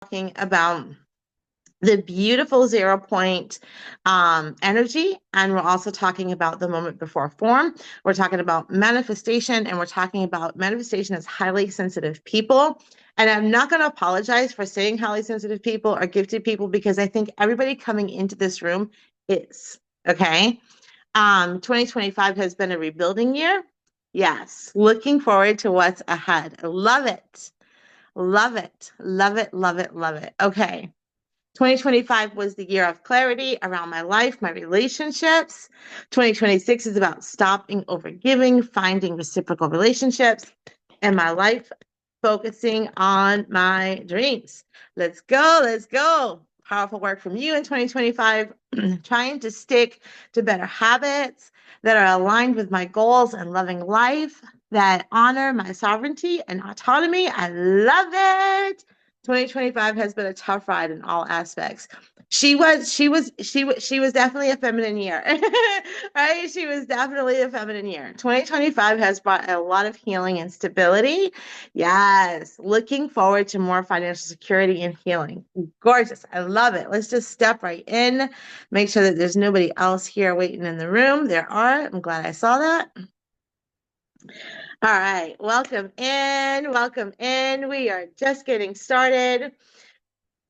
talking about the beautiful 0 point energy, and we're also talking about the moment before form. We're talking about manifestation, and we're talking about manifestation as highly sensitive people. And I'm not going to apologize for saying highly sensitive people or gifted people, because I think everybody coming into this room is. Okay. 2025 has been a rebuilding year. Yes. Looking forward to what's ahead. I love it. Love it. Love it. Love it. Love it. Okay. 2025 was the year of clarity around my life, my relationships. 2026 is about stopping overgiving, finding reciprocal relationships, and my life focusing on my dreams. Let's go. Let's go. Powerful work from you in 2025, trying to stick to better habits that are aligned with my goals and loving life that honor my sovereignty and autonomy. I love it. 2025 has been a tough ride in all aspects. She was definitely a feminine year. Right? She was definitely a feminine year. 2025 has brought a lot of healing and stability. Yes, looking forward to more financial security and healing. Gorgeous. I love it. Let's just step right in. Make sure that there's nobody else here waiting in the room. There are. I'm glad I saw that. All right, welcome in, welcome in. We are just getting started.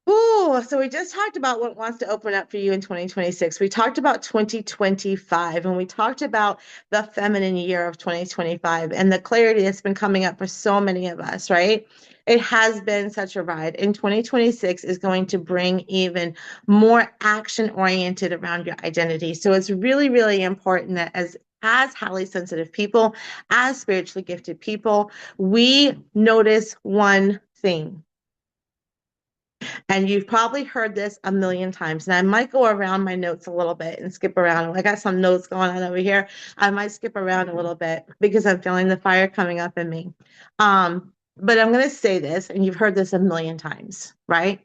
Ooh, so we just talked about what wants to open up for you in 2026. We talked about 2025, and we talked about the feminine year of 2025 and the clarity that's been coming up for so many of us, right? It has been such a ride. And 2026 is going to bring even more action oriented around your identity. So it's really, really important that as highly sensitive people, as spiritually gifted people, we notice one thing. And you've probably heard this a million times. And I might go around my notes a little bit and skip around. I got some notes going on over here. I might skip around a little bit because I'm feeling the fire coming up in me. But I'm going to say this, and you've heard this a million times, right?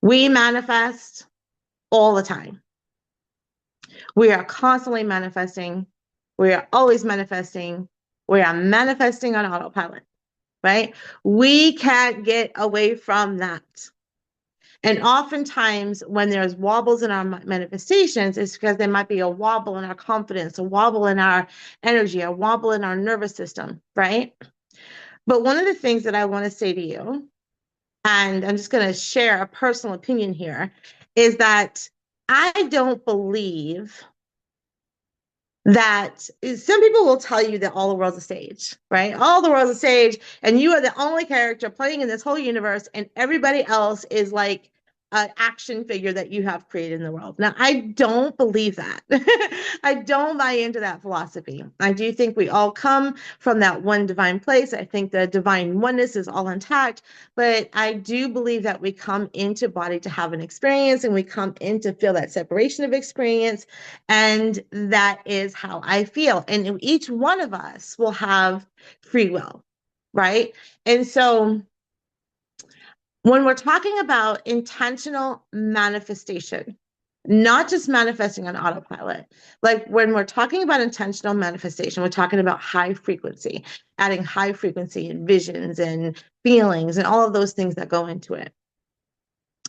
We manifest all the time. We are constantly manifesting. We are always manifesting. We are manifesting on autopilot, right? We can't get away from that. And oftentimes when there's wobbles in our manifestations, it's because there might be a wobble in our confidence, a wobble in our energy, a wobble in our nervous system, right? But one of the things that I want to say to you, and I'm just going to share a personal opinion here, is that I don't believe that some people will tell you that all the world's a stage, right? All the world's a stage, and you are the only character playing in this whole universe, and everybody else is like an action figure that you have created in the world. Now, I don't believe that. I don't buy into that philosophy. I do think we all come from that one divine place. I think the divine oneness is all intact, but I do believe that we come into body to have an experience, and we come in to feel that separation of experience. And that is how I feel. And each one of us will have free will, right? And so when we're talking about intentional manifestation, not just manifesting on autopilot, like when we're talking about intentional manifestation, we're talking about high frequency, adding high frequency and visions and feelings and all of those things that go into it.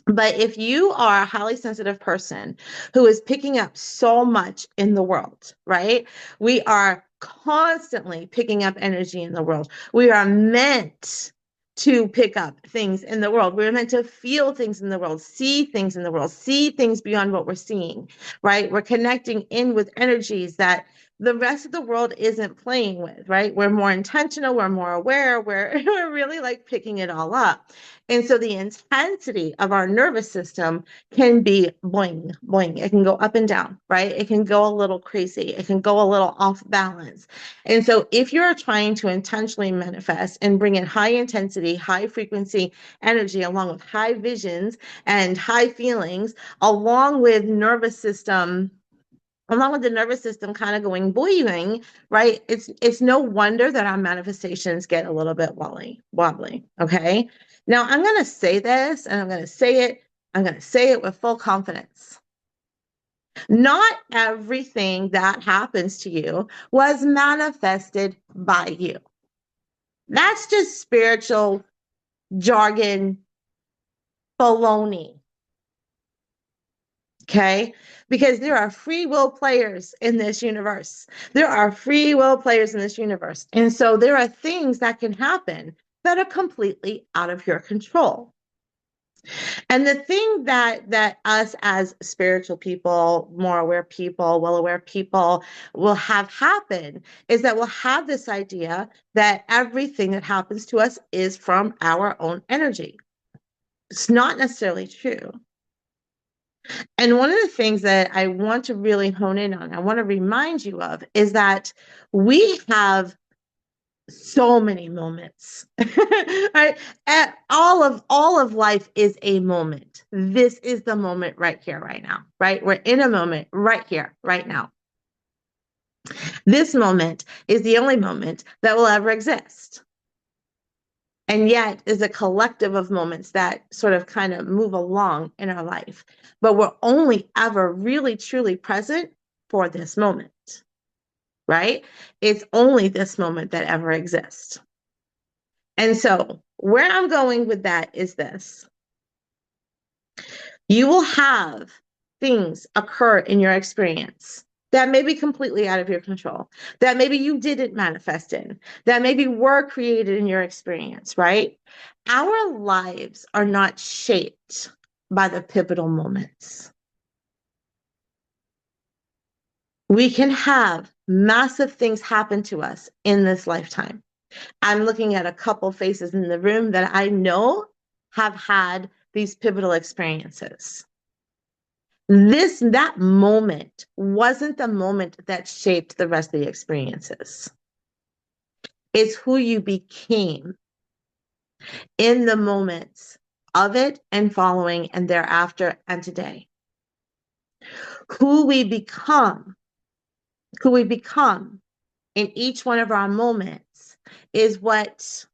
But if you are a highly sensitive person who is picking up so much in the world, right? We are constantly picking up energy in the world. We are meant to pick up things in the world. We're meant to feel things in the world, see things in the world, see things beyond what we're seeing, right? We're connecting in with energies that the rest of the world isn't playing with, right? We're more intentional, we're more aware, we're really like picking it all up. And so the intensity of our nervous system can be boing, boing. It can go up and down, right? It can go a little crazy. It can go a little off balance. And so if you're trying to intentionally manifest and bring in high intensity, high frequency energy, along with high visions and high feelings, along with the nervous system kind of going boing, right? It's no wonder that our manifestations get a little bit wobbly. Okay. Now I'm going to say this, and I'm going to say it with full confidence. Not everything that happens to you was manifested by you. That's just spiritual jargon baloney. Okay? Because there are free will players in this universe. There are free will players in this universe. And so there are things that can happen that are completely out of your control. And the thing that us as spiritual people, more aware people, well-aware people will have happen is that we'll have this idea that everything that happens to us is from our own energy. It's not necessarily true. And one of the things that I want to really hone in on, I want to remind you of, is that we have so many moments. Right? And all of life is a moment. This is the moment right here, right now, right? We're in a moment right here, right now. This moment is the only moment that will ever exist. And yet is a collective of moments that sort of kind of move along in our life. But we're only ever really truly present for this moment, right? It's only this moment that ever exists. And so where I'm going with that is this. You will have things occur in your experience that may be completely out of your control, that maybe you didn't manifest in, that maybe were created in your experience, right? Our lives are not shaped by the pivotal moments. We can have massive things happen to us in this lifetime. I'm looking at a couple faces in the room that I know have had these pivotal experiences. That moment wasn't the moment that shaped the rest of the experiences. It's who you became in the moments of it and following and thereafter and today. Who we become in each one of our moments is what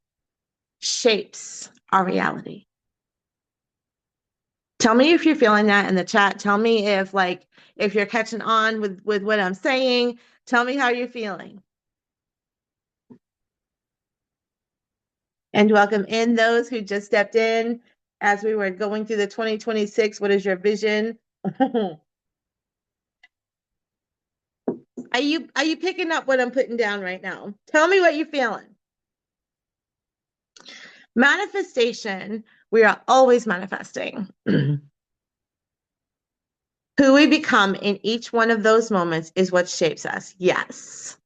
shapes our reality. Tell me if you're feeling that in the chat. Tell me if you're catching on with what I'm saying. Tell me how you're feeling. And welcome in those who just stepped in as we were going through the 2026. What is your vision? Are you picking up what I'm putting down right now? Tell me what you're feeling. Manifestation, we are always manifesting. Who we become in each one of those moments is what shapes us. Yes.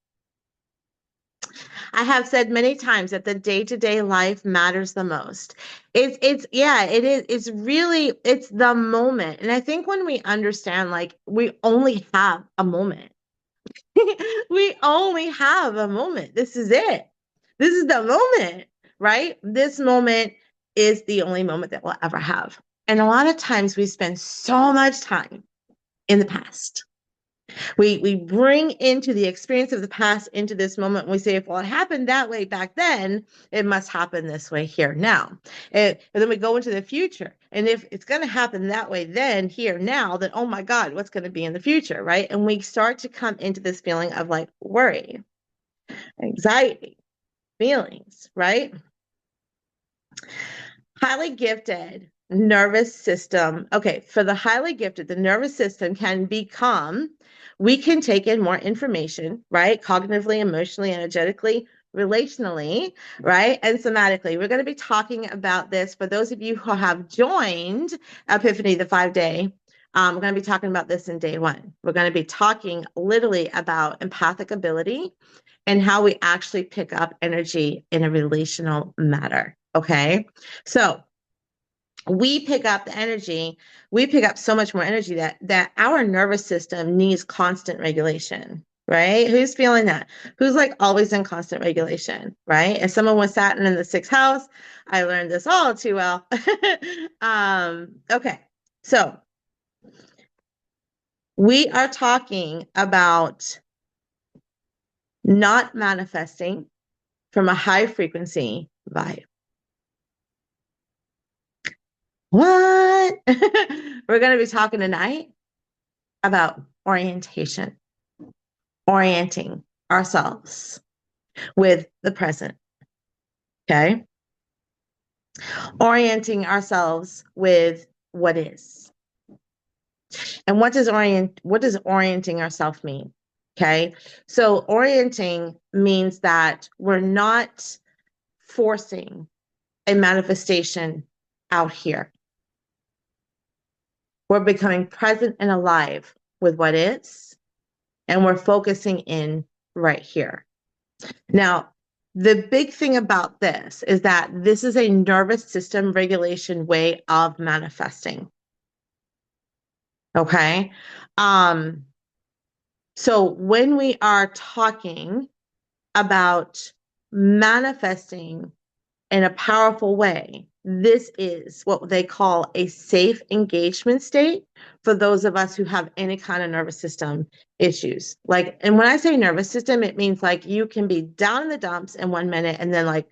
I have said many times that the day-to-day life matters the most. It is. It's the moment. And I think when we understand, like, we only have a moment. We only have a moment. This is it. This is the moment, right? This moment is the only moment that we'll ever have. And a lot of times we spend so much time in the past. We bring into the experience of the past into this moment. And we say, if well, it happened that way back then, it must happen this way here now. And then we go into the future. And if it's going to happen that way then, here now, then, oh my God, what's going to be in the future, right? And we start to come into this feeling of like worry, anxiety, feelings, right? Highly gifted nervous system. Okay, for the highly gifted, the nervous system can become, we can take in more information, right? Cognitively, emotionally, energetically, relationally, right? And somatically. We're going to be talking about this for those of you who have joined Epiphany, the 5-day. We're going to be talking about this in day 1. We're going to be talking literally about empathic ability and how we actually pick up energy in a relational matter. Okay, so we pick up the energy, we pick up so much more energy that our nervous system needs constant regulation, right? Who's feeling that? Who's like always in constant regulation, right? As someone with Saturn in the 6th house, I learned this all too well. Okay, so we are talking about not manifesting from a high frequency vibe. What? We're going to be talking tonight about orientation, orienting ourselves with the present. Okay. Orienting ourselves with what is. And what does orienting ourselves mean? Okay. So orienting means that we're not forcing a manifestation out here. We're becoming present and alive with what is, and we're focusing in right here. Now, the big thing about this is that this is a nervous system regulation way of manifesting. Okay. Um, so when we are talking about manifesting in a powerful way, this is what they call a safe engagement state for those of us who have any kind of nervous system issues. Like, and when I say nervous system, it means like you can be down in the dumps in 1 minute and then like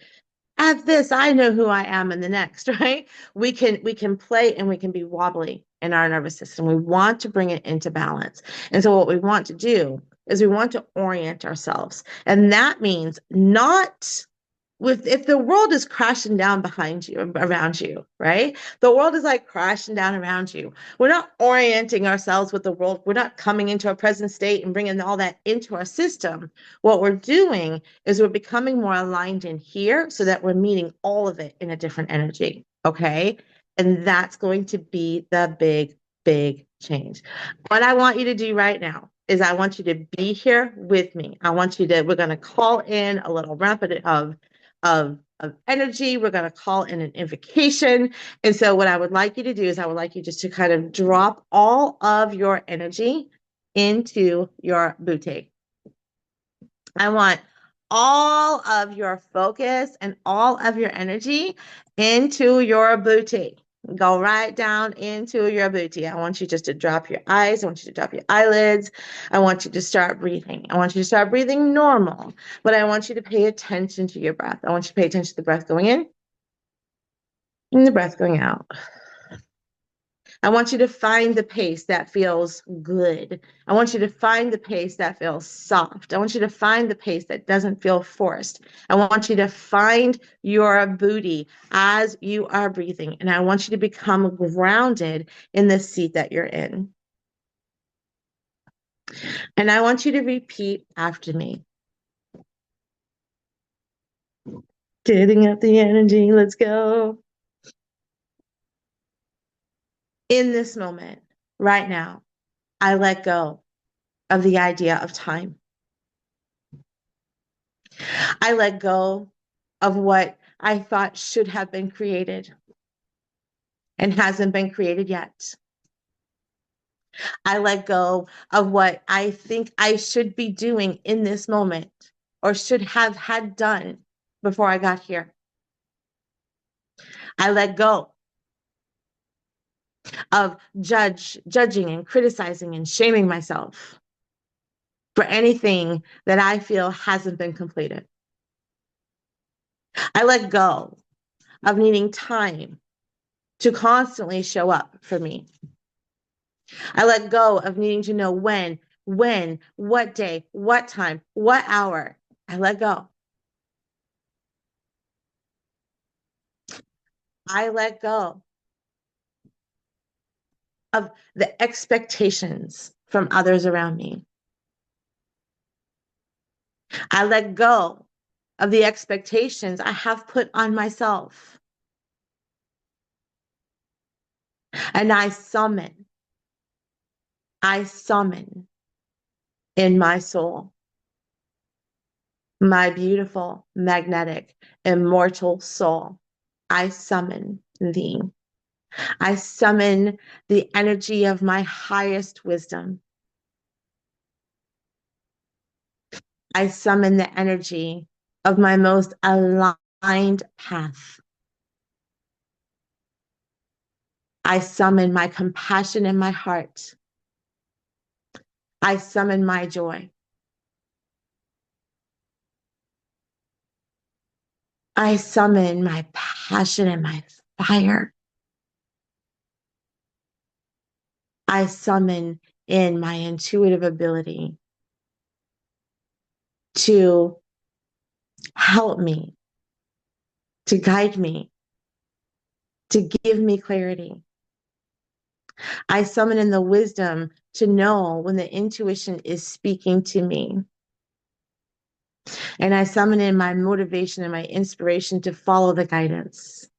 at this, I know who I am in the next, right? We can play and we can be wobbly in our nervous system. We want to bring it into balance. And so what we want to do is we want to orient ourselves. And that means not with if the world is crashing down behind you, around you, right? The world is like crashing down around you. We're not orienting ourselves with the world. We're not coming into a present state and bringing all that into our system. What we're doing is we're becoming more aligned in here so that we're meeting all of it in a different energy. Okay. And that's going to be the big, big change. What I want you to do right now is I want you to be here with me. We're going to call in a little rapid of energy. We're going to call in an invocation. And so what I would like you to do is I would like you just to kind of drop all of your energy into your butte. I want all of your focus and all of your energy into your butte. Go right down into your butte. I want you just to drop your eyes. I want you to drop your eyelids. I want you to start breathing. I want you to start breathing normal, but I want you to pay attention to your breath. I want you to pay attention to the breath going in and the breath going out. I want you to find the pace that feels good. I want you to find the pace that feels soft. I want you to find the pace that doesn't feel forced. I want you to find your booty as you are breathing. And I want you to become grounded in the seat that you're in. And I want you to repeat after me. Getting up the energy, let's go. In this moment, right now, I let go of the idea of time. I let go of what I thought should have been created and hasn't been created yet. I let go of what I think I should be doing in this moment or should have had done before I got here. I let go of judging and criticizing and shaming myself for anything that I feel hasn't been completed. I let go of needing time to constantly show up for me. I let go of needing to know when, what day, what time, what hour. I let go. I let go of the expectations from others around me. I let go of the expectations I have put on myself. And I summon in my soul, my beautiful, magnetic, immortal soul. I summon thee. I summon the energy of my highest wisdom. I summon the energy of my most aligned path. I summon my compassion in my heart. I summon my joy. I summon my passion and my fire. I summon in my intuitive ability to help me, to guide me to give me clarity. I summon in the wisdom to know when the intuition is speaking to me. And I summon in my motivation and my inspiration to follow the guidance.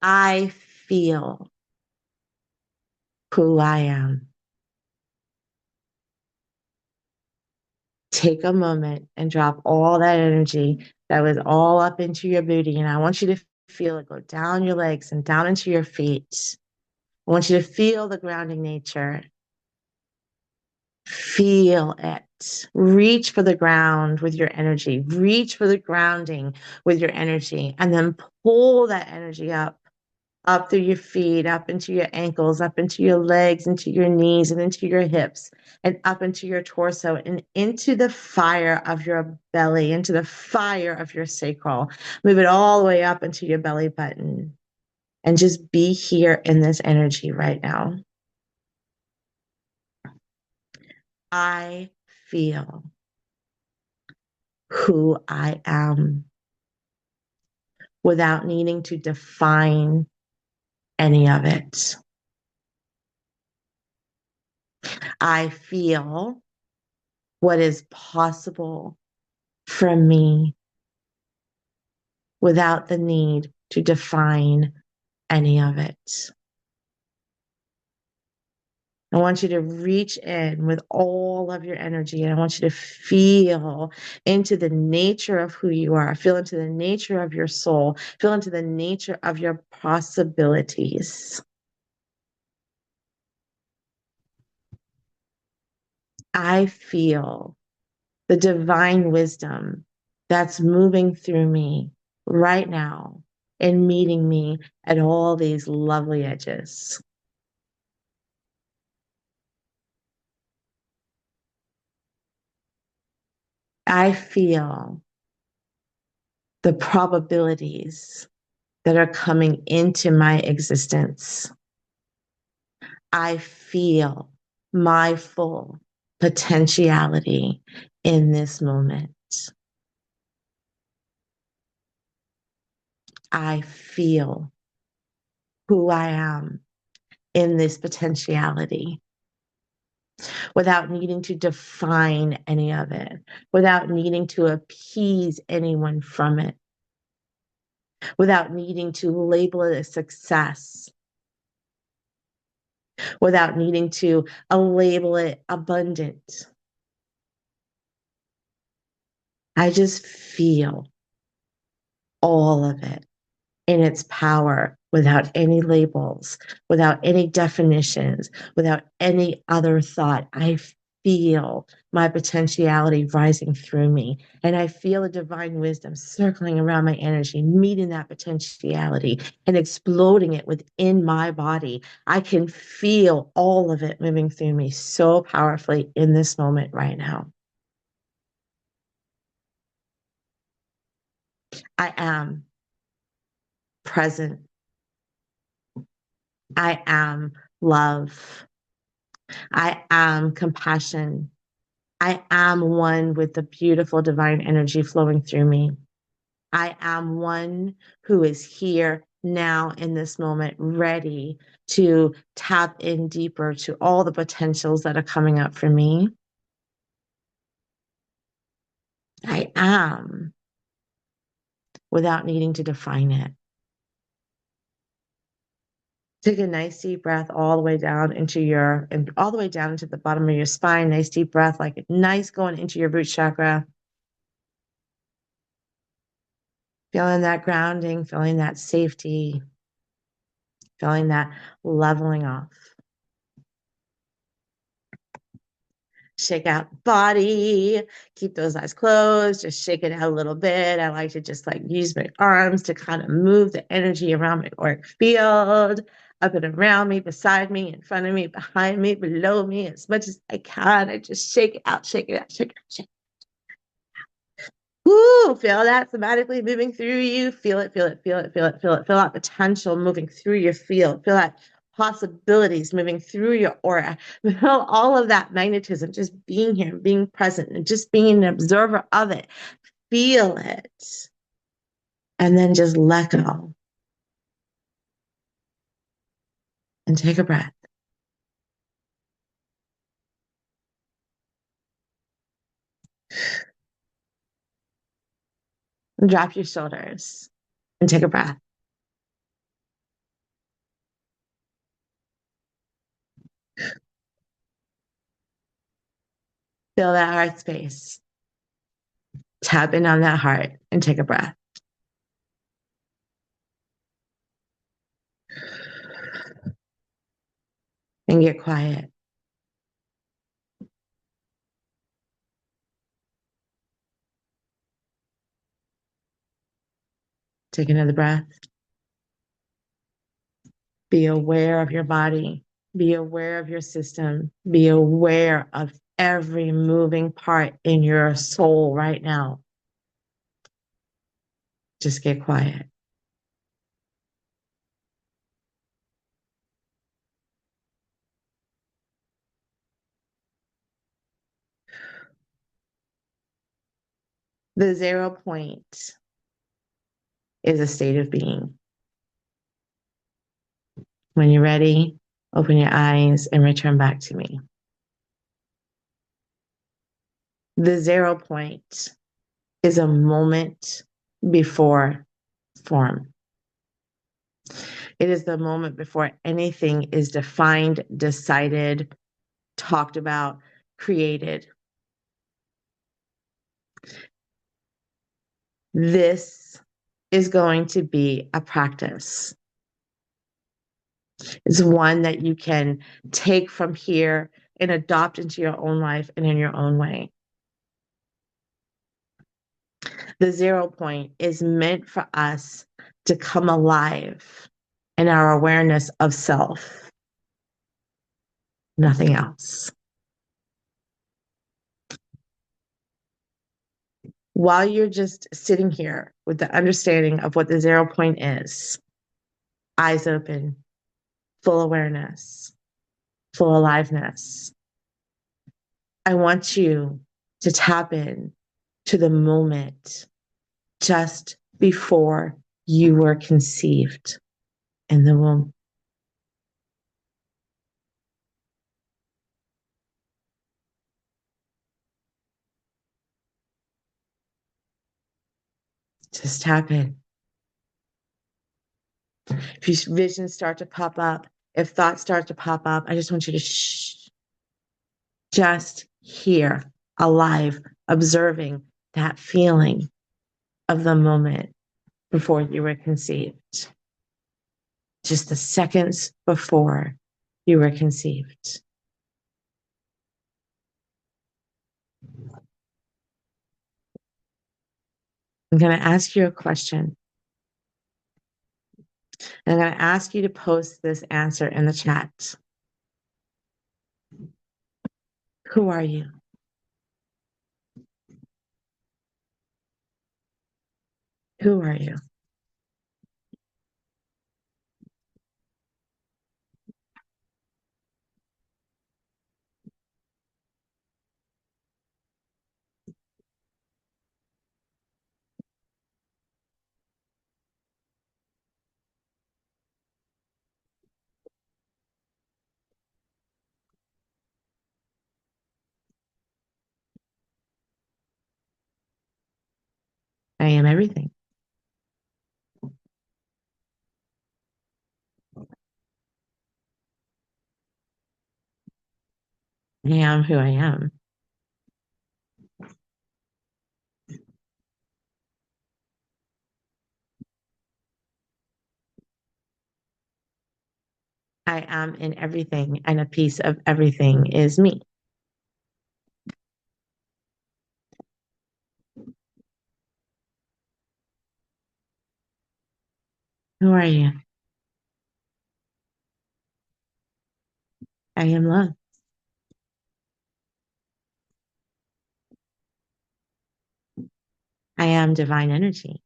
I feel who I am. Take a moment and drop all that energy that was all up into your booty. And I want you to feel it go down your legs and down into your feet. I want you to feel the grounding nature. Feel it. Reach for the ground with your energy. Reach for the grounding with your energy. And then pull that energy up through your feet, up into your ankles, up into your legs, into your knees, and into your hips, and up into your torso, and into the fire of your belly, into the fire of your sacral. Move it all the way up into your belly button. And just be here in this energy right now. I feel who I am without needing to define any of it. I feel what is possible for me without the need to define any of it. I want you to reach in with all of your energy, and I want you to feel into the nature of who you are, feel into the nature of your soul, feel into the nature of your possibilities. I feel the divine wisdom that's moving through me right now and meeting me at all these lovely edges. I feel the probabilities that are coming into my existence. I feel my full potentiality in this moment. I feel who I am in this potentiality without needing to define any of it, without needing to appease anyone from it, without needing to label it a success, without needing to label it abundant. I just feel all of it in its power without any labels, without any definitions, without any other thought. I feel my potentiality rising through me. And I feel a divine wisdom circling around my energy, meeting that potentiality and exploding it within my body. I can feel all of it moving through me so powerfully in this moment right now. I am present. I am love. I am compassion. I am one with the beautiful divine energy flowing through me. I am one who is here now in this moment, ready to tap in deeper to all the potentials that are coming up for me. I am without needing to define it. Take a nice deep breath all the way down into and all the way down into the bottom of your spine. Nice deep breath, like nice going into your root chakra. Feeling that grounding, feeling that safety, feeling that leveling off. Shake out body, keep those eyes closed, just shake it out a little bit. I like to just like use my arms to kind of move the energy around my auric field, up and around me, beside me, in front of me, behind me, below me, as much as I can. I just shake it out, shake it out, shake it out, shake it out. Woo, feel that somatically moving through you. Feel it, feel it, feel it, feel it, feel it. Feel that potential moving through your field. Feel that possibilities moving through your aura. Feel all of that magnetism, just being here, being present, and just being an observer of it. Feel it. And then just let go and take a breath. And drop your shoulders and take a breath. Feel that heart space. Tap in on that heart and take a breath. And get quiet. Take another breath. Be aware of your body. Be aware of your system. Be aware of every moving part in your soul right now. Just get quiet. The 0 point is a state of being. When you're ready, open your eyes and return back to me. The 0 point is a moment before form. It is the moment before anything is defined, decided, talked about, created. This is going to be a practice. It's one that you can take from here and adopt into your own life and in your own way. The 0 point is meant for us to come alive in our awareness of self, nothing else. While you're just sitting here with the understanding of what the 0 point is, eyes open, full awareness, full aliveness, I want you to tap in to the moment just before you were conceived in the womb. Just tap in. If visions start to pop up, if thoughts start to pop up, I just want you to shh. Just here, alive, observing that feeling of the moment before you were conceived. Just the seconds before you were conceived. I'm going to ask you a question. And I'm going to ask you to post this answer in the chat. Who are you? Who are you? I am everything. I am who I am. I am in everything, and a piece of everything is me. Who are you? I am love. I am divine energy.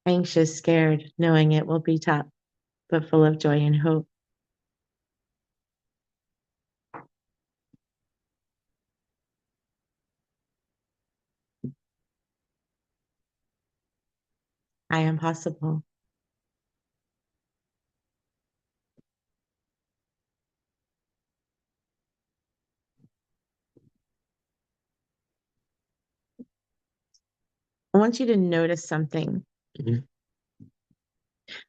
Anxious, scared, knowing it will be tough. but full of joy and hope. I am possible. I want you to notice something.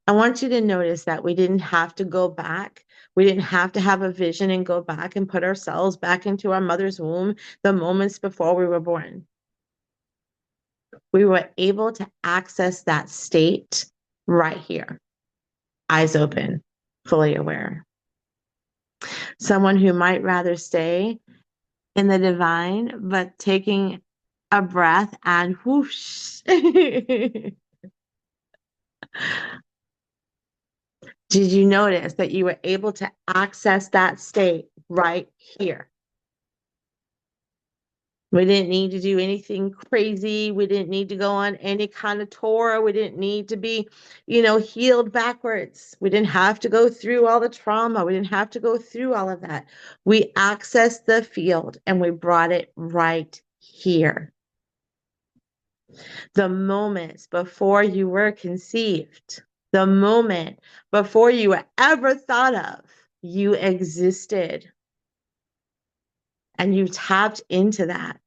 I want you to notice that we didn't have to go back. We didn't have to have a vision and go back and put ourselves back into our mother's womb the moments before we were born. We were able to access that state right here, eyes open, fully aware. Someone who might rather stay in the divine, but taking a breath and whoosh. Did you notice that you were able to access that state right here? We didn't need to do anything crazy. We didn't need to go on any kind of tour. We didn't need to be, healed backwards. We didn't have to go through all the trauma. We didn't have to go through all of that. We accessed the field and we brought it right here. The moments before you were conceived, the moment before you were ever thought of, you existed. And you tapped into that.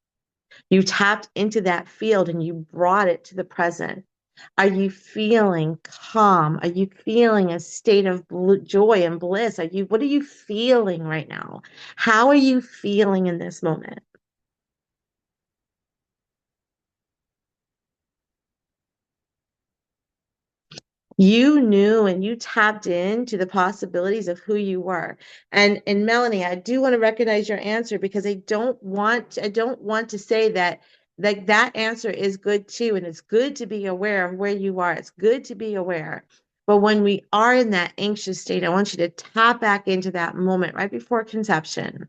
You tapped into that field and you brought it to the present. Are you feeling calm? Are you feeling a state of joy and bliss? What are you feeling right now? How are you feeling in this moment? You knew and you tapped into the possibilities of who you were. And Melanie, I do want to recognize your answer because I don't want to say that like that answer is good too. And it's good to be aware of where you are. It's good to be aware. But when we are in that anxious state, I want you to tap back into that moment right before conception.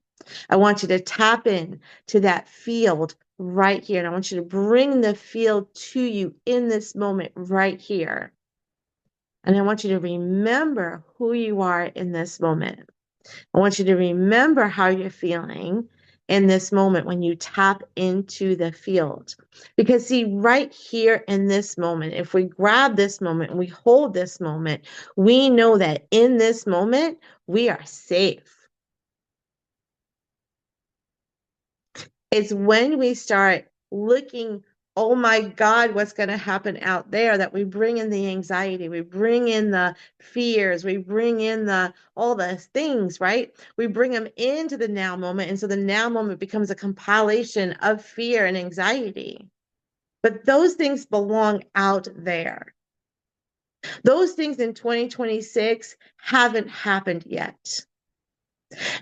I want you to tap in to that field right here. And I want you to bring the field to you in this moment right here. And I want you to remember who you are in this moment. I want you to remember how you're feeling in this moment when you tap into the field. Because, see, right here in this moment, if we grab this moment and we hold this moment, we know that in this moment, we are safe. It's when we start looking, oh my God, what's going to happen out there, that we bring in the anxiety, we bring in the fears, we bring in all the things, right? We bring them into the now moment. And so the now moment becomes a compilation of fear and anxiety. But those things belong out there. Those things in 2026 haven't happened yet.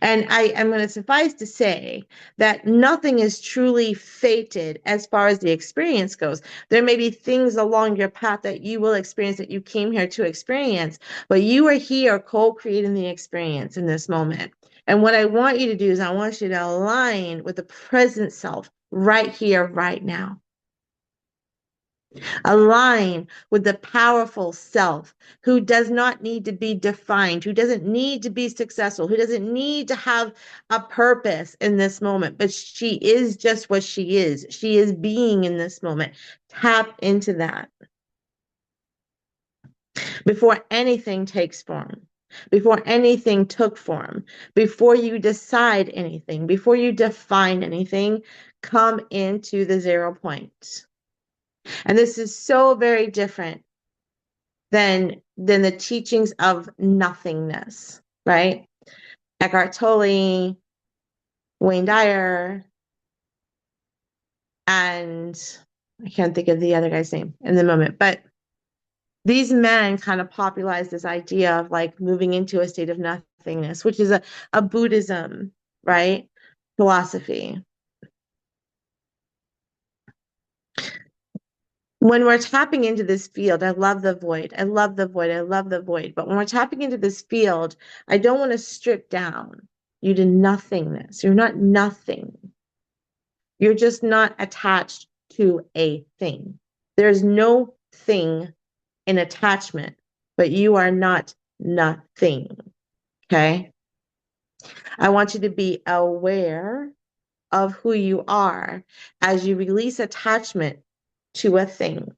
And I am going to suffice to say that nothing is truly fated as far as the experience goes. There may be things along your path that you will experience that you came here to experience, but you are here co-creating the experience in this moment. And what I want you to do is I want you to align with the present self right here, right now. Align with the powerful self who does not need to be defined, who doesn't need to be successful, who doesn't need to have a purpose in this moment, but she is just what she is. She is being in this moment. Tap into that before anything takes form. Before anything took form, before you decide anything, before you define anything, come into the 0 point. And this is so very different than the teachings of nothingness, right? Eckhart Tolle, Wayne Dyer, and I can't think of the other guy's name in the moment, but these men kind of popularized this idea of like moving into a state of nothingness, which is a Buddhism, right? Philosophy. When we're tapping into this field, I love the void. I love the void. I love the void. But when we're tapping into this field, I don't want to strip down you to nothingness. You're not nothing. You're just not attached to a thing. There's no thing in attachment, but you are not nothing. Okay. I want you to be aware of who you are as you release attachment to a thing.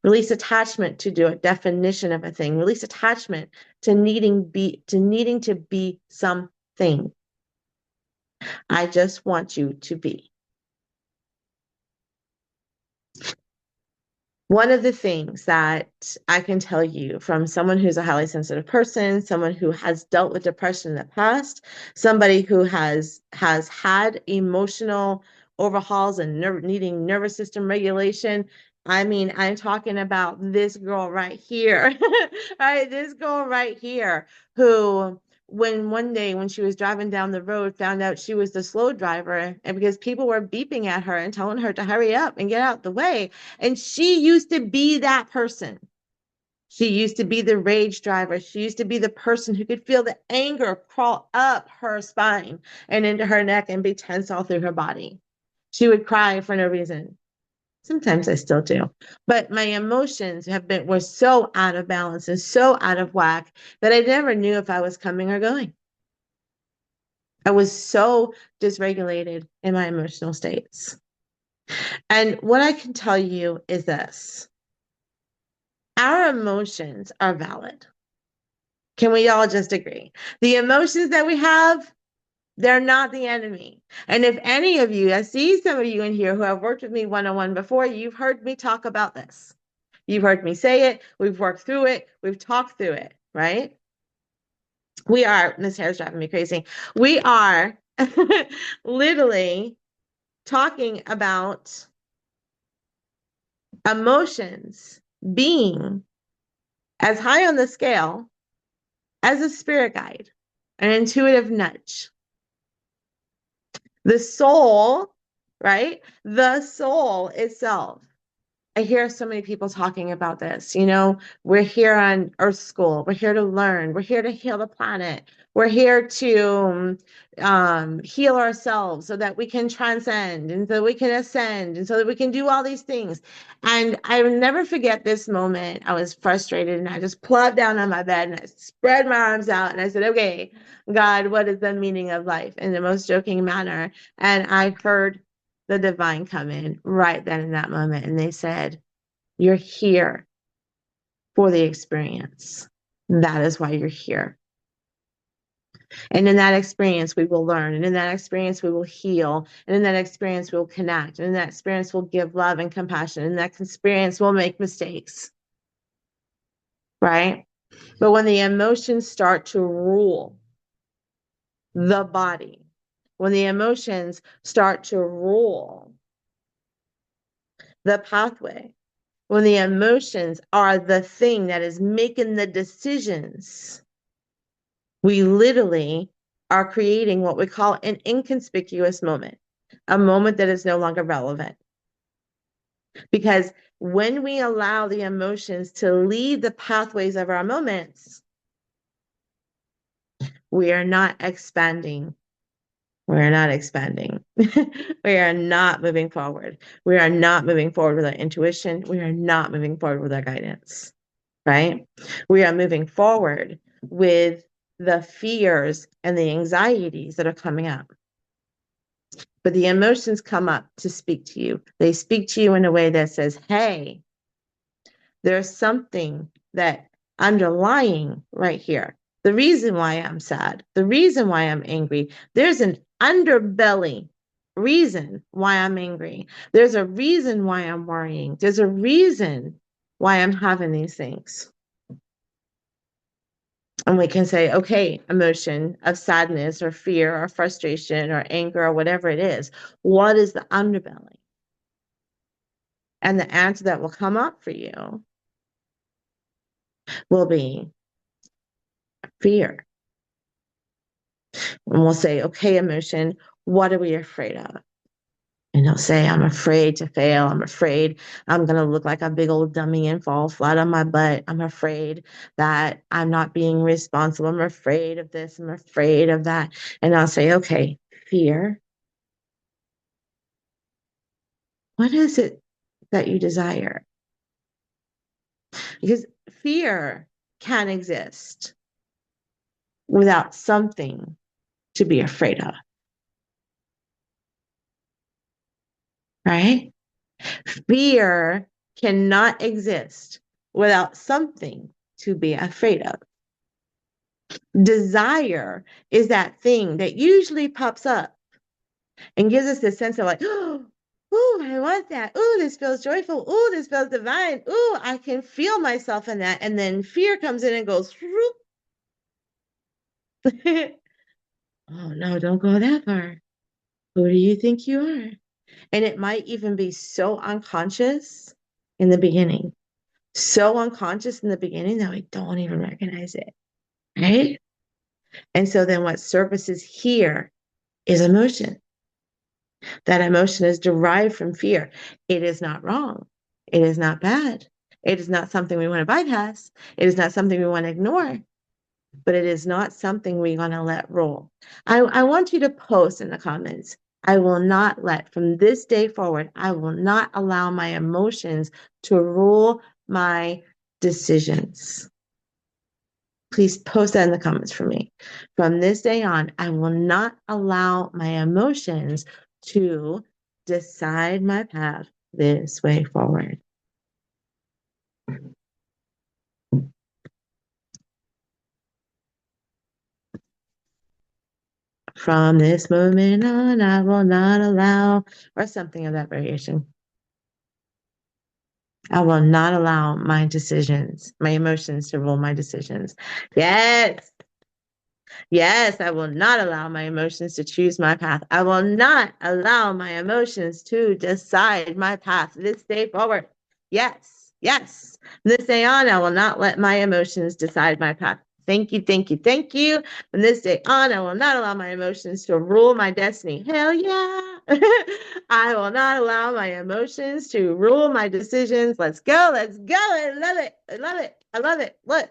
Release attachment to do a definition of a thing. Release attachment to needing to be something. I just want you to be. One of the things that I can tell you from someone who's a highly sensitive person, someone who has dealt with depression in the past, somebody who has had emotional overhauls and needing nervous system regulation. I mean, I'm talking about this girl right here, right? This girl right here who when one day when she was driving down the road found out she was the slow driver and because people were beeping at her and telling her to hurry up and get out the way, and she used to be that person. She used to be the rage driver. She used to be the person who could feel the anger crawl up her spine and into her neck and be tense all through her body. She would cry for no reason. Sometimes I still do. But my emotions were so out of balance and so out of whack that I never knew if I was coming or going. I was so dysregulated in my emotional states. And what I can tell you is this. Our emotions are valid. Can we all just agree? The emotions that we have, they're not the enemy. And if any of you, I see some of you in here who have worked with me one-on-one before, you've heard me talk about this. You've heard me say it. We've worked through it. We've talked through it, right? This hair is driving me crazy. We are literally talking about emotions being as high on the scale as a spirit guide, an intuitive nudge. The soul, right? The soul itself. I hear so many people talking about this. You know, we're here on Earth School. We're here to learn. We're here to heal the planet. We're here to heal ourselves so that we can transcend and so we can ascend and so that we can do all these things. And I will never forget this moment. I was frustrated and I just plopped down on my bed and I spread my arms out and I said, okay, God, what is the meaning of life? In the most joking manner. And I heard the divine come in right then in that moment. And they said, you're here for the experience. That is why you're here. And in that experience, we will learn. And in that experience, we will heal. And in that experience, we will connect. And in that experience, we'll give love and compassion. And in that experience, we'll make mistakes. Right? But when the emotions start to rule the body, when the emotions start to rule the pathway, when the emotions are the thing that is making the decisions, we literally are creating what we call an inconspicuous moment, a moment that is no longer relevant. Because when we allow the emotions to lead the pathways of our moments, we are not expanding. We are not expanding. We are not moving forward. We are not moving forward with our intuition. We are not moving forward with our guidance, right? We are moving forward with the fears and the anxieties that are coming up. But the emotions come up to speak to you. They speak to you in a way that says, hey, there's something that underlying right here. The reason why I'm sad, the reason why I'm angry, there's an underbelly reason why I'm angry. There's a reason why I'm worrying. There's a reason why I'm having these things. And we can say, okay, emotion of sadness or fear or frustration or anger or whatever it is, what is the underbelly? And the answer that will come up for you will be fear. And we'll say, okay, emotion, what are we afraid of? And he'll say, I'm afraid to fail. I'm afraid I'm going to look like a big old dummy and fall flat on my butt. I'm afraid that I'm not being responsible. I'm afraid of this. I'm afraid of that. And I'll say, okay, fear. What is it that you desire? Because fear can exist. without something to be afraid of, right? Fear cannot exist without something to be afraid of. Desire is that thing that usually pops up and gives us this sense of like, oh, I want that. Oh, this feels joyful. Oh, this feels divine. Oh, I can feel myself in that. And then fear comes in and goes, oh, no, don't go that far. Who do you think you are? And it might even be so unconscious in the beginning, so unconscious in the beginning that we don't even recognize it, right? And so then what surfaces here is emotion. That emotion is derived from fear. It is not wrong. It is not bad. It is not something we want to bypass. It is not something we want to ignore, but it is not something we're going to let roll. I want you to post in the comments. I will not let, from this day forward, I will not allow my emotions to rule my decisions. Please post that in the comments for me. From this day on, I will not allow my emotions to decide my path this way forward. From this moment on, I will not allow, or something of that variation. I will not allow my decisions, my emotions to rule my decisions. Yes. Yes, I will not allow my emotions to choose my path. I will not allow my emotions to decide my path this day forward. Yes, yes. From this day on, I will not let my emotions decide my path. Thank you, thank you, thank you. From this day on, I will not allow my emotions to rule my destiny. Hell yeah. I will not allow my emotions to rule my decisions. Let's go, let's go. I love it. I love it. I love it. Look,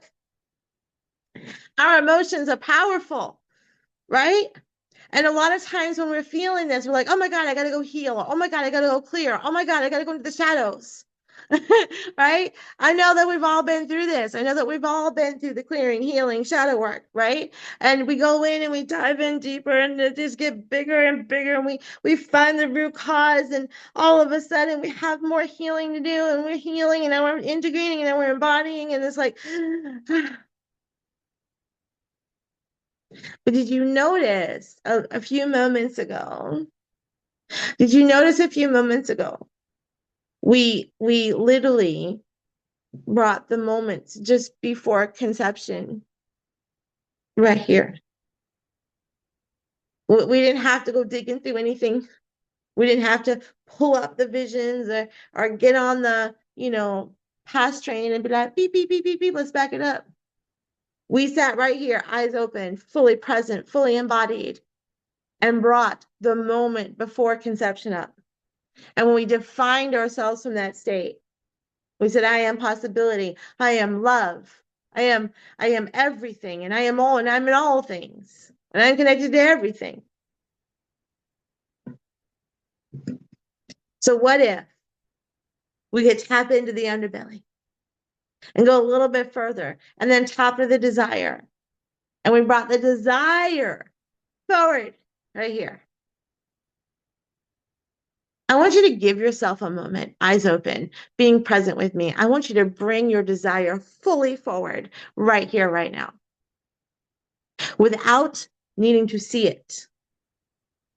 our emotions are powerful, right? And a lot of times when we're feeling this, we're like, oh my God, I got to go heal. Oh my God, I got to go clear. Oh my God, I got to go into the shadows. Right? I know that we've all been through this. I know that we've all been through the clearing, healing, shadow work, right? And we go in and we dive in deeper and it just get bigger and bigger. And we find the root cause. And all of a sudden we have more healing to do. And we're healing and then we're integrating and then we're embodying. And it's like, but did you notice a few moments ago? Did you notice a few moments ago? We literally brought the moments just before conception right here. We didn't have to go digging through anything. We didn't have to pull up the visions or get on the, past train and be like, beep, beep, beep, beep, beep, let's back it up. We sat right here, eyes open, fully present, fully embodied, and brought the moment before conception up. And when we defined ourselves from that state, we said, I am possibility. I am love. I am everything. And I am all, and I'm in all things. And I'm connected to everything. So what if we could tap into the underbelly and go a little bit further and then tap into the desire? And we brought the desire forward right here. I want you to give yourself a moment, eyes open, being present with me. I want you to bring your desire fully forward right here, right now, without needing to see it,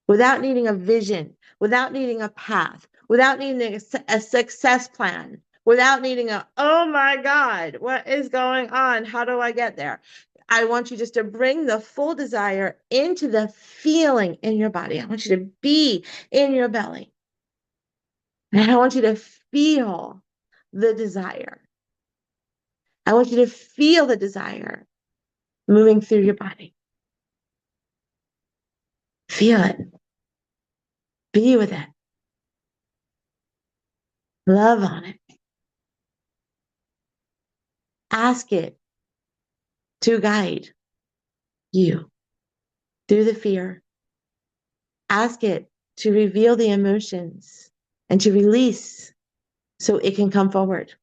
without needing a vision, without needing a path, without needing a success plan, without needing oh my God, what is going on? How do I get there? I want you just to bring the full desire into the feeling in your body. I want you to be in your belly. And I want you to feel the desire. I want you to feel the desire moving through your body. Feel it. Be with it. Love on it. Ask it to guide you through the fear. Ask it to reveal the emotions and to release so it can come forward.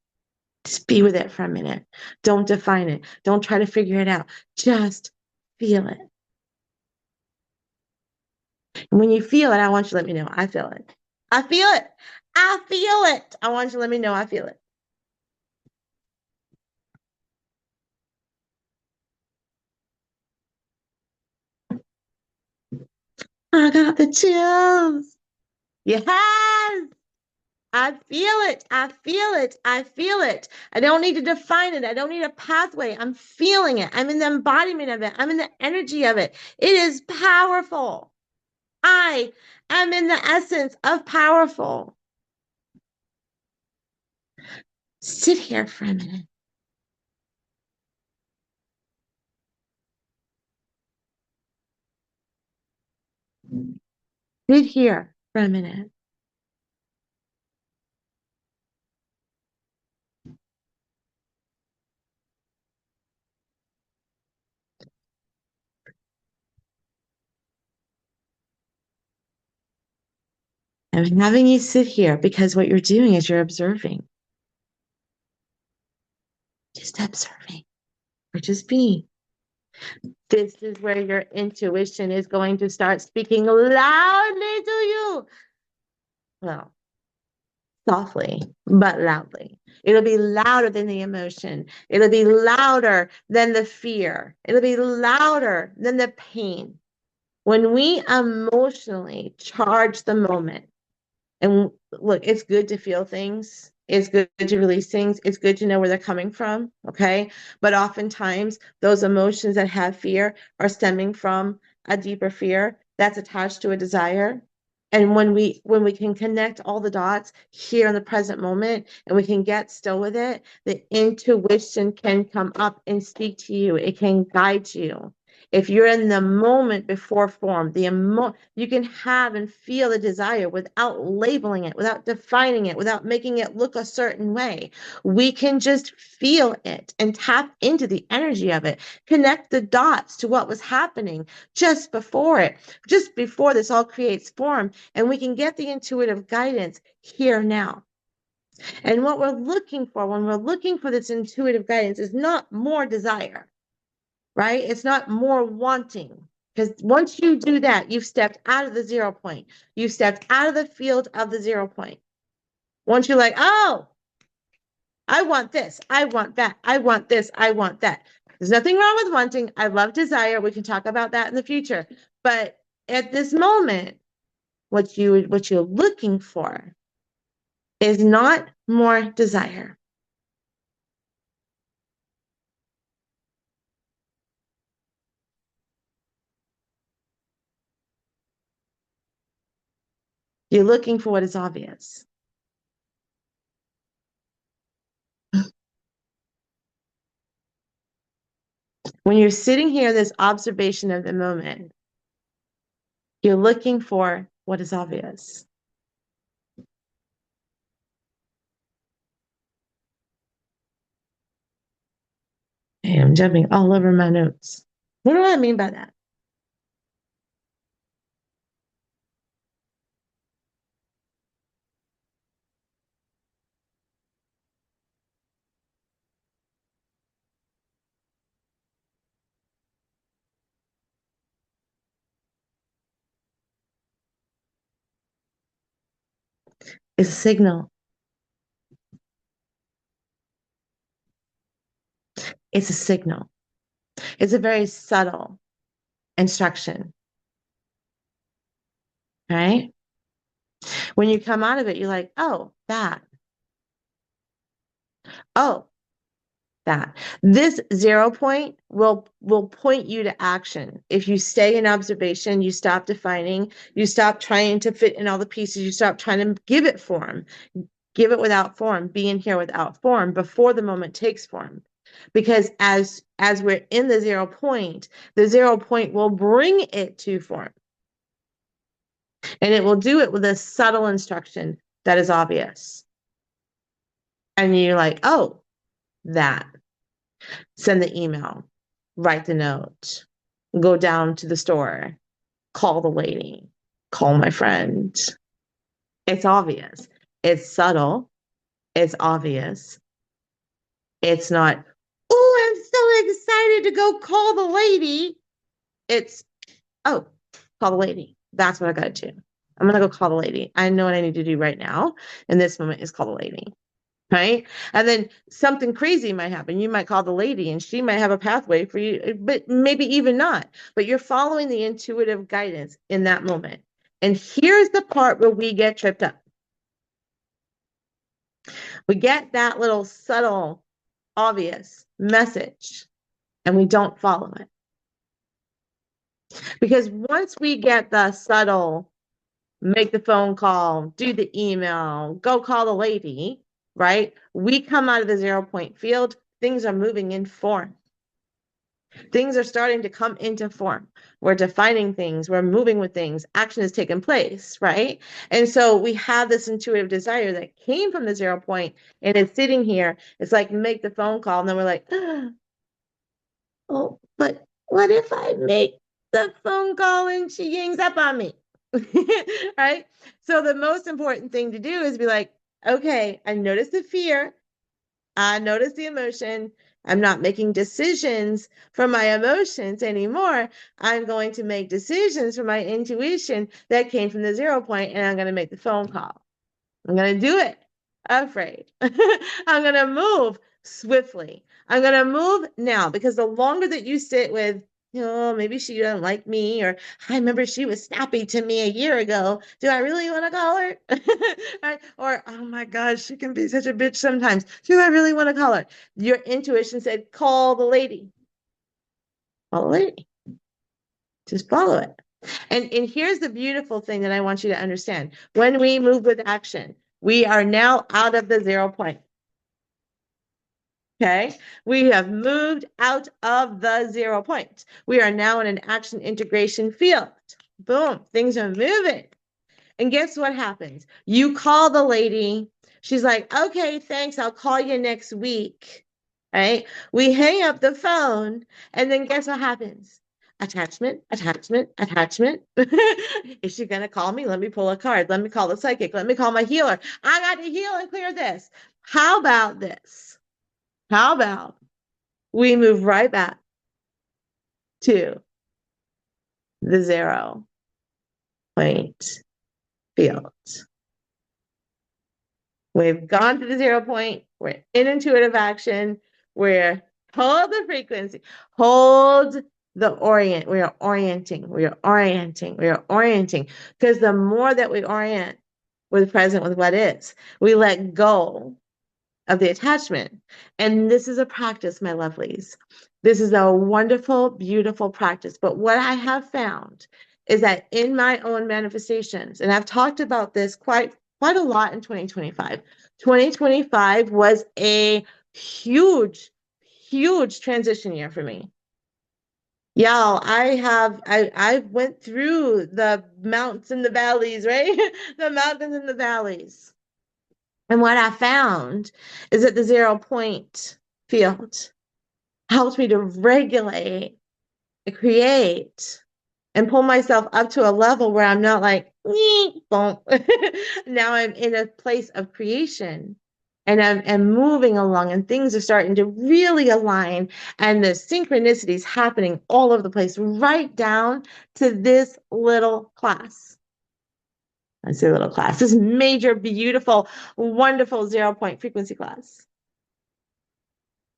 Just be with it for a minute. Don't define it. Don't try to figure it out. Just feel it. And when you feel it, I want you to let me know I feel it. I feel it. I feel it. I want you to let me know I feel it. I got the chills. Yes. I feel it. I feel it. I feel it. I don't need to define it. I don't need a pathway. I'm feeling it. I'm in the embodiment of it. I'm in the energy of it. It is powerful. I am in the essence of powerful. Sit here for a minute. Sit here for a minute. I'm having you sit here because what you're doing is you're observing. Just observing or just being. This is where your intuition is going to start speaking loudly to you. Well, softly, but loudly. It'll be louder than the emotion. It'll be louder than the fear. It'll be louder than the pain. When we emotionally charge the moment, and look, it's good to feel things. It's good to release things. It's good to know where they're coming from. Okay. But oftentimes, those emotions that have fear are stemming from a deeper fear that's attached to a desire. And when we can connect all the dots here in the present moment and we can get still with it, the intuition can come up and speak to you. It can guide you. If you're in the moment before form, you can have and feel the desire without labeling it, without defining it, without making it look a certain way. We can just feel it and tap into the energy of it, connect the dots to what was happening just before it, just before this all creates form, and we can get the intuitive guidance here now. And what we're looking for when we're looking for this intuitive guidance is not more desire, right? It's not more wanting. Because once you do that, you've stepped out of the 0 point. You've stepped out of the field of the 0 point. Once you're like, oh, I want this, I want that, I want this, I want that. There's nothing wrong with wanting. I love desire. We can talk about that in the future. But at this moment, what you're looking for is not more desire. You're looking for what is obvious. When you're sitting here, this observation of the moment, you're looking for what is obvious. Hey, I'm jumping all over my notes. What do I mean by that? It's a signal. It's a signal. It's a very subtle instruction, right? When you come out of it, you're like, oh, that. Oh, that. This 0 point will point you to action. If you stay in observation, you stop defining, you stop trying to fit in all the pieces, you stop trying to give it form. Give it without form, be in here without form before the moment takes form. Because as we're in the 0 point, the 0 point will bring it to form. And it will do it with a subtle instruction that is obvious. And you're like, oh, that. Send the email, write the note, go down to the store, call the lady, call my friend. It's obvious. It's subtle. It's obvious. It's not, oh, I'm so excited to go call the lady. It's, oh, call the lady. That's what I got to do. I'm going to go call the lady. I know what I need to do right now. In this moment is call the lady. Right. And then something crazy might happen. You might call the lady and she might have a pathway for you, but maybe even not. But you're following the intuitive guidance in that moment. And here's the part where we get tripped up. We get that little subtle, obvious message and we don't follow it. Because once we get the subtle, make the phone call, do the email, go call the lady, right? We come out of the 0 point field, things are moving in form. Things are starting to come into form. We're defining things, we're moving with things, action is taking place, right? And so we have this intuitive desire that came from the 0 point and it's sitting here. It's like, make the phone call. And then we're like, oh, but what if I make the phone call and she hangs up on me? Right? So the most important thing to do is be like, okay, I notice the fear. I notice the emotion. I'm not making decisions from my emotions anymore. I'm going to make decisions from my intuition that came from the 0 point, and I'm going to make the phone call. I'm going to do it afraid. I'm going to move swiftly. I'm going to move now, because the longer that you sit with, maybe she doesn't like me, or I remember she was snappy to me a year ago. Do I really want to call her? Right? Or, oh my gosh, she can be such a bitch sometimes. Do I really want to call her? Your intuition said, call the lady. Call the lady. Just follow it. And here's the beautiful thing that I want you to understand. When we move with action, we are now out of the 0 point. Okay, we have moved out of the 0 point. We are now in an action integration field. Boom, things are moving. And guess what happens? You call the lady. She's like, okay, thanks. I'll call you next week. Right? We hang up the phone. And then guess what happens? Attachment, attachment, attachment. Is she going to call me? Let me pull a card. Let me call the psychic. Let me call my healer. I got to heal and clear this. How about this? How about we move right back to the 0 point field? We've gone to the 0 point. We're in intuitive action. We're hold the frequency, hold the orient. We are orienting. We are orienting. We are orienting. Because the more that we orient with present with what is, we let go of the attachment. And this is a practice, my lovelies. This is a wonderful, beautiful practice. But what I have found is that in my own manifestations, and I've talked about this quite a lot in 2025. 2025 was a huge, huge transition year for me. Y'all, I went through the mountains and the valleys, right? The mountains and the valleys. And what I found is that the 0 point field helps me to regulate, create, and pull myself up to a level where I'm not like, boom. Now I'm in a place of creation and I'm moving along and things are starting to really align and the synchronicities happening all over the place, right down to this little class. I say little class, this major, beautiful, wonderful 0 point frequency class.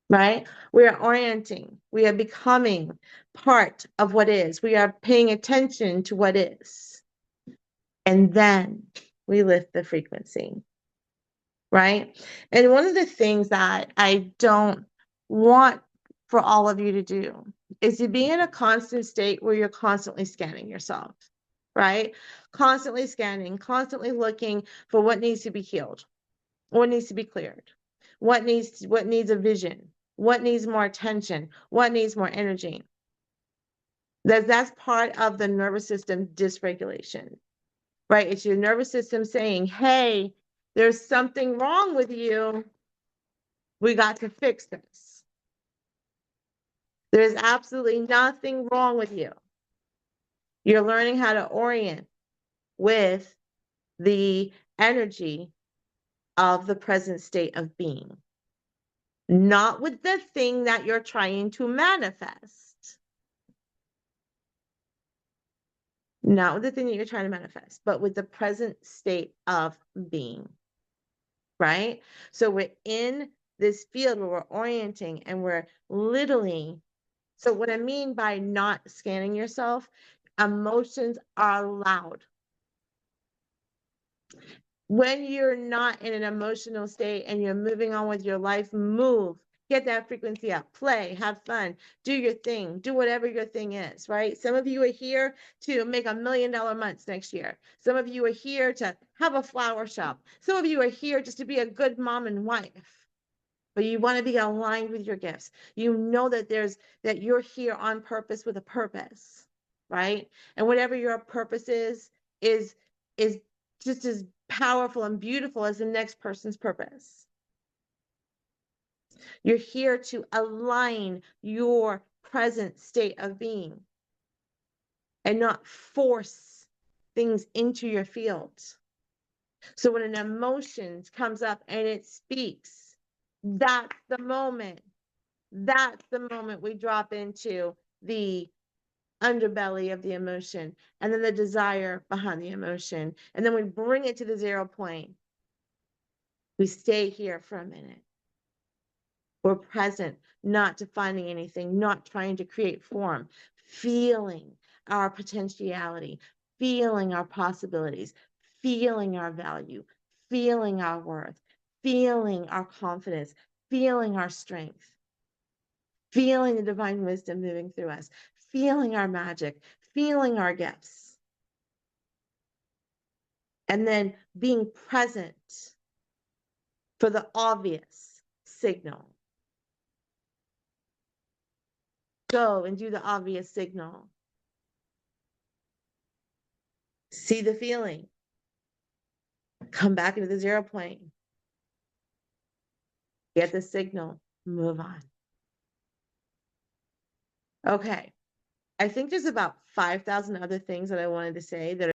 Right? We are orienting. We are becoming part of what is. We are paying attention to what is. And then we lift the frequency. Right? And one of the things that I don't want for all of you to do is to be in a constant state where you're constantly scanning yourself. Right? Constantly scanning, constantly looking for what needs to be healed, what needs to be cleared, what needs a vision, what needs more attention, what needs more energy. That's part of the nervous system dysregulation, right? It's your nervous system saying, hey, there's something wrong with you. We got to fix this. There's absolutely nothing wrong with you. You're learning how to orient with the energy of the present state of being, not with the thing that you're trying to manifest. Not with the thing that you're trying to manifest, but with the present state of being, right? So we're in this field where we're orienting and we're literally, so what I mean by not scanning yourself, emotions are allowed. When you're not in an emotional state and you're moving on with your life, move, get that frequency up, play, have fun, do your thing, do whatever your thing is, right? Some of you are here to make $1 million months next year. Some of you are here to have a flower shop. Some of you are here just to be a good mom and wife. But you want to be aligned with your gifts. You know that you're here on purpose with a purpose, right? And whatever your purpose is just as powerful and beautiful as the next person's purpose. You're here to align your present state of being and not force things into your field. So when an emotion comes up and it speaks, that's the moment. That's the moment we drop into the underbelly of the emotion and then the desire behind the emotion. And then we bring it to the 0 point. We stay here for a minute. We're present, not defining anything, not trying to create form, feeling our potentiality, feeling our possibilities, feeling our value, feeling our worth, feeling our confidence, feeling our strength, feeling the divine wisdom moving through us, feeling our magic, feeling our gifts. And then being present for the obvious signal. Go and do the obvious signal. See the feeling. Come back into the 0 point. Get the signal. Move on. Okay. I think there's about 5,000 other things that I wanted to say that